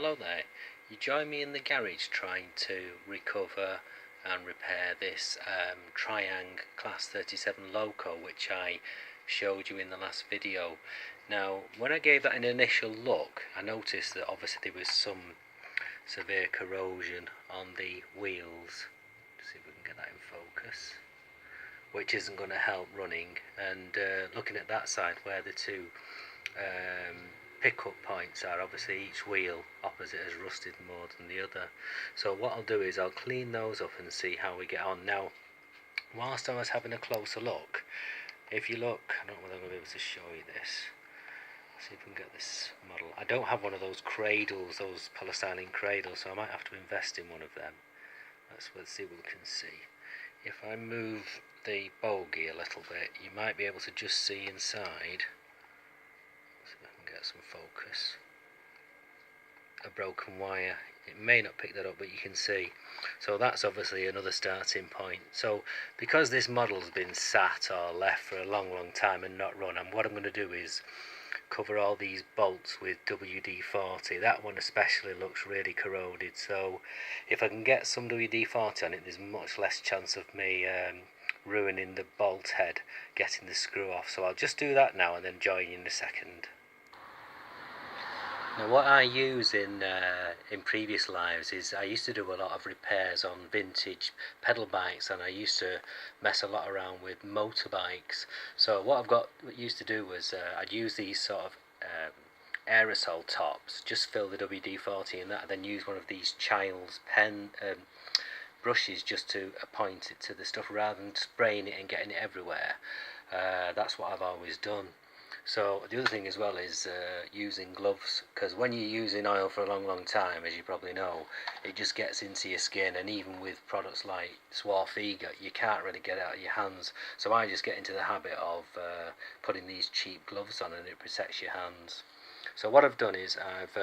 Hello there. You join me in the garage trying to recover and repair this Triang Class 37 Loco, which I showed you in the last video. Now, when I gave that an initial look, I noticed that obviously there was some severe corrosion on the wheels. Let's see if we can get that in focus, which isn't going to help running. And looking at that side where the two pickup points are, obviously each wheel opposite has rusted more than the other. So what I'll do is I'll clean those up and see how we get on. Now, whilst I was having a closer look, if you look, I don't know whether I'm going to be able to show you this. Let's see if we can get this model. I don't have one of those cradles, those polystyrene cradles, so I might have to invest in one of them. Let's see what we can see. If I move the bogie a little bit, you might be able to just see inside. Let's see if I can get some focus. A broken wire. It may not pick that up, but you can see. So that's obviously another starting point. So because this model's been sat or left for a long time and not run, and what I'm going to do is cover all these bolts with WD-40. That one especially looks really corroded, so if I can get some WD-40 on it, there's much less chance of me ruining the bolt head, getting the screw off. So I'll just do that now and then join you in a second. Now, what I use in previous lives is I used to do a lot of repairs on vintage pedal bikes, and I used to mess a lot around with motorbikes. So what used to do was I'd use these sort of aerosol tops, just fill the WD-40 in that, and then use one of these child's pen brushes just to point it to the stuff rather than spraying it and getting it everywhere. That's what I've always done. So the other thing as well is using gloves, because when you're using oil for a long time, as you probably know, it just gets into your skin, and even with products like Swarfiga, you can't really get it out of your hands. So I just get into the habit of putting these cheap gloves on, and it protects your hands. So what I've done is I've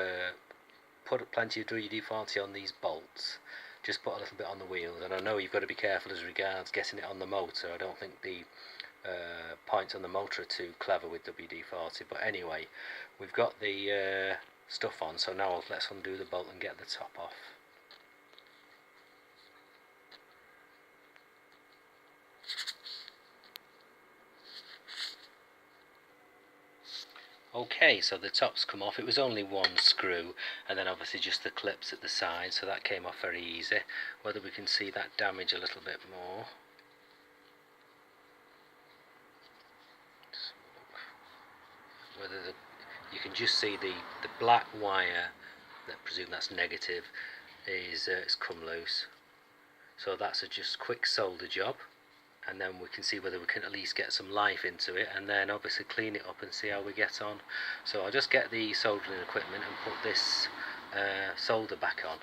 put plenty of WD-40 on these bolts, just put a little bit on the wheels, and I know you've got to be careful as regards getting it on the motor. I don't think the points on the motor are too clever with WD-40, but anyway, we've got the stuff on, so now let's undo the bolt and get the top off. Okay, so the top's come off. It was only one screw, and then obviously just the clips at the side, so that came off very easy. Whether we can see that damage a little bit more. You can just see the black wire, I presume that's negative, is it's come loose. So that's a just quick solder job, and then we can see whether we can at least get some life into it, and then obviously clean it up and see how we get on. So I'll just get the soldering equipment and put this solder back on.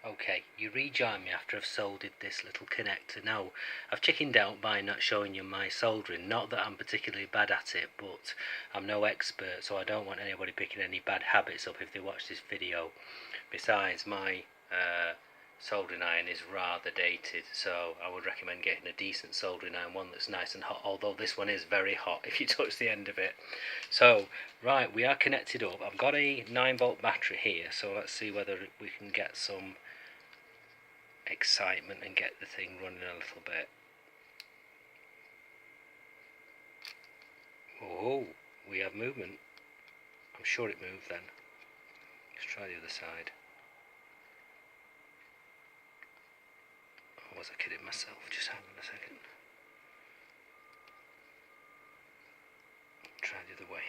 Okay, you rejoin me after I've soldered this little connector. Now, I've chickened out by not showing you my soldering. Not that I'm particularly bad at it, but I'm no expert, so I don't want anybody picking any bad habits up if they watch this video. Besides, my soldering iron is rather dated, so I would recommend getting a decent soldering iron, one that's nice and hot, although this one is very hot if you touch the end of it. So, right, we are connected up. I've got a 9-volt battery here, so let's see whether we can get some excitement and get the thing running a little bit. Oh, we have movement. I'm sure it moved then. Let's try the other side. Or was I kidding myself? Just hang on a second. Try the other way.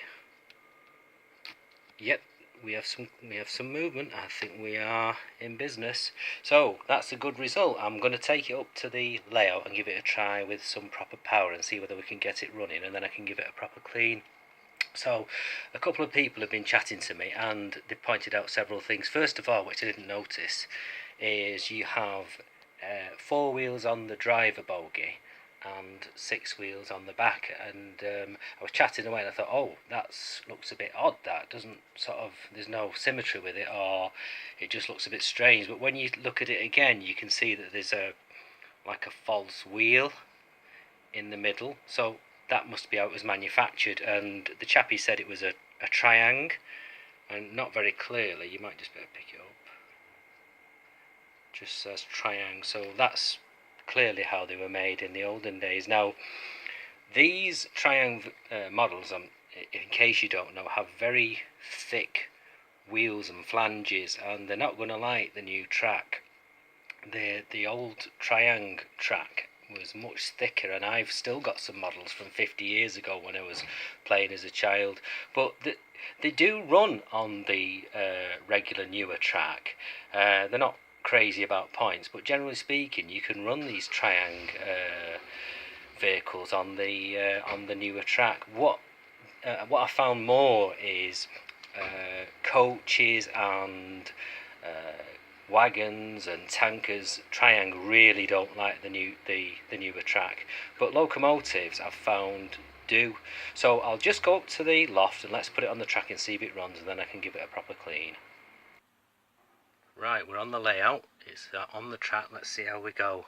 Yep, we have some movement. I think we are in business. So that's a good result. I'm going to take it up to the layout and give it a try with some proper power and see whether we can get it running, and then I can give it a proper clean. So a couple of people have been chatting to me, and they pointed out several things. First of all, which I didn't notice, is you have 4 wheels on the driver bogie and 6 wheels on the back, and I was chatting away and I thought, oh, that looks a bit odd, that doesn't there's no symmetry with it, or it just looks a bit strange. But when you look at it again, you can see that there's like a false wheel in the middle, so that must be how it was manufactured. And the chappie said it was a Triang and not very clearly. You might just better pick it up. Just says Triang, so that's clearly how they were made in the olden days. Now, these Triang models, in case you don't know, have very thick wheels and flanges, and they're not going to like the new track. The old Triang track was much thicker, and I've still got some models from 50 years ago when I was playing as a child, but they do run on the regular newer track. They're not crazy about points, but generally speaking you can run these Triang vehicles on the newer track. What I found more is coaches and wagons and tankers. Triang really don't like the newer track, but locomotives I've found do. So I'll just go up to the loft and let's put it on the track and see if it runs, and then I can give it a proper clean. Right, we're on the layout, it's on the track, let's see how we go.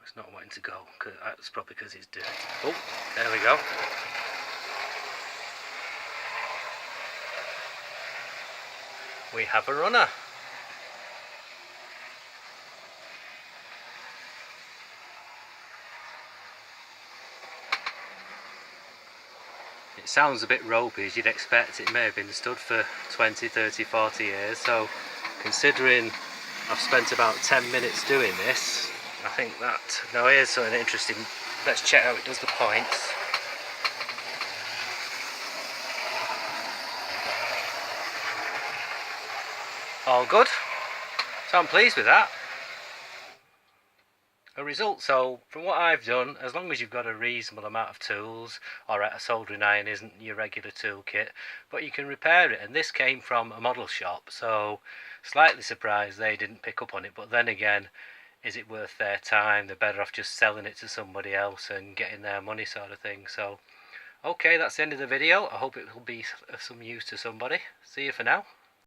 It's not wanting to go, that's probably because it's dirty. Oh, there we go. We have a runner. It sounds a bit ropey, as you'd expect. It may have been stood for 20, 30, 40 years, so considering I've spent about 10 minutes doing this, I think that... Now here's something interesting. Let's check how it does the points. All good, so I'm pleased with that. A result, so from what I've done, as long as you've got a reasonable amount of tools, alright, a soldering iron isn't your regular toolkit, but you can repair it, and this came from a model shop, so slightly surprised they didn't pick up on it, but then again, is it worth their time? They're better off just selling it to somebody else and getting their money, sort of thing. So okay, that's the end of the video. I hope it will be of some use to somebody. See you for now.